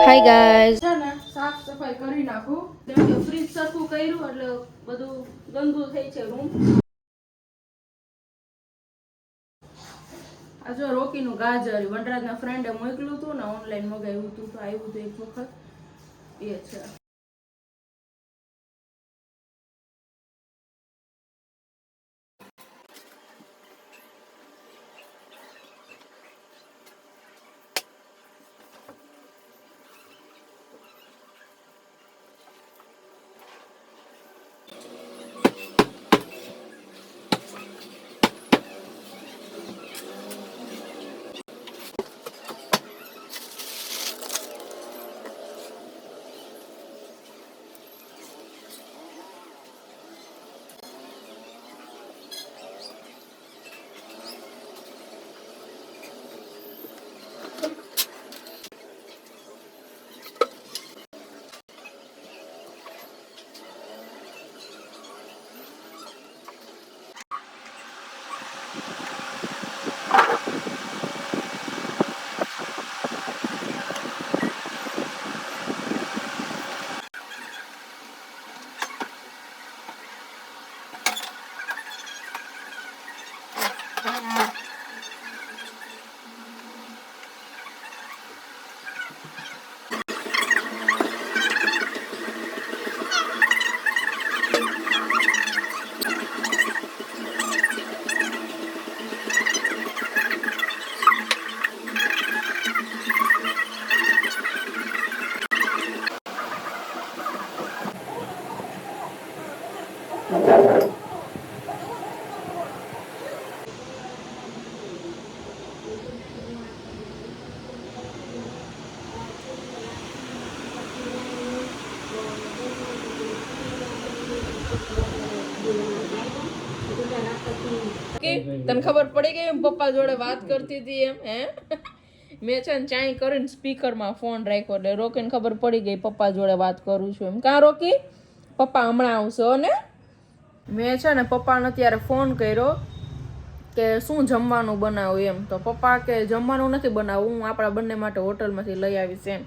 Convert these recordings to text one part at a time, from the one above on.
Hi guys છે ને સાફ સફાઈ કરી નાખું કેમ કે ફ્રીજ સરખું કર્યું એટલે બધું ગંદુ થઈ છે રૂમ. આ જો રોકીનું ગાજર વનરાજના ફ્રેન્ડે મોકલ્યું હતું ને ઓનલાઈન મગાવ્યું હતું તો આવ્યું હતું એક વખત એ છે. તને ખબર પડી ગઈ એમ પપ્પા જોડે વાત કરતી હતી એમ હે મેં છે ને ચાઈ કરીને સ્પીકરમાં ફોન રાખ્યો એટલે રોકીને ખબર પડી ગઈ પપ્પા જોડે વાત કરું છું એમ. કાં રોકી પપ્પા હમણાં આવશો ને. મેં છે ને પપ્પાને અત્યારે ફોન કર્યો કે શું જમવાનું બનાવું એમ તો પપ્પા કે જમવાનું નથી બનાવવું હું આપણા બંને માટે હોટલમાંથી લઈ આવીશ એમ.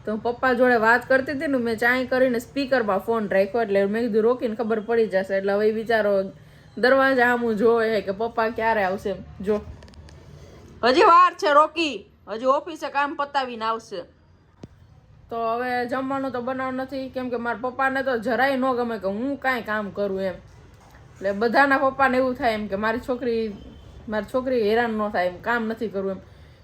તો પપ્પા જોડે વાત કરતી હતી ને મેં ચાઈ કરીને સ્પીકરમાં ફોન રાખ્યો એટલે મેં કીધું રોકીને ખબર પડી જશે એટલે હવે વિચારો દરવાજા આમ જોવે કે પપ્પા ક્યારે આવશે એમ. જો હજી વાર છે રોકી, હજી ઓફિસે કામ પતાવીને આવશે. તો હવે જમવાનું તો બનાવવાનું નથી કેમ કે મારા પપ્પાને તો જરાય ન ગમે કે હું કાંઈ કામ કરું એમ. એટલે બધાના પપ્પાને એવું થાય એમ કે મારી છોકરી હેરાન ન થાય એમ કામ નથી કરવું એમ.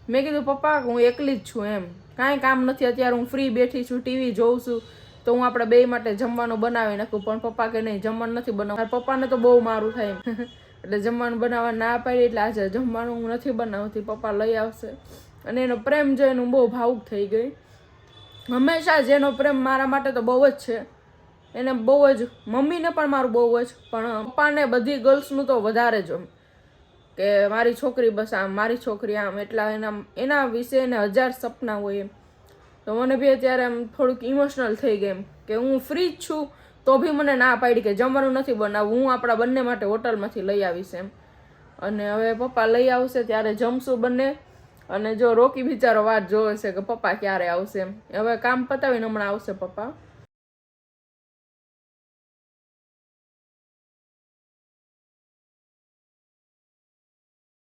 મેં કીધું પપ્પા હું એકલી જ છું એમ કાંઈ કામ નથી અત્યારે હું ફ્રી બેઠી છું ટીવી જોઉં છું તો હું આપણે બે માટે જમવાનું બનાવી નાખું પણ પપ્પા કે નહીં જમવાનું નથી બનાવવું. મારા પપ્પાને તો બહુ મારું થાય એમ એટલે જમવાનું બનાવવા ના પાડી એટલે આજે જમવાનું હું નથી બનાવતી પપ્પા લઈ આવશે. અને એનો પ્રેમ જોઈને હું બહુ ભાવુક થઈ ગઈ. હંમેશા જેનો પ્રેમ મારા માટે તો બહુ જ છે એને બહુ જ મમ્મીને પણ મારું બહુ જ પણ પપ્પાને બધી ગર્લ્સનું તો વધારે જ કે મારી છોકરી બસ આમ મારી છોકરી આમ એટલા એના વિશે એને 1000 સપના હોય એમ. તો મને બી અત્યારે એમ થોડુંક ઇમોશનલ થઈ ગઈ એમ કે હું ફ્રી જ છું તો બી મને ના પાડી કે જમવાનું નથી બનાવવું હું આપણા બંને માટે હોટલમાંથી લઈ આવીશ એમ. અને હવે પપ્પા લઈ આવશે ત્યારે જમશું બંને. અને જો રોકી બિચારો વાત જોવે છે કે પપ્પા ક્યારે આવશે એમ. હવે કામ પતાવીને હમણાં આવશે પપ્પા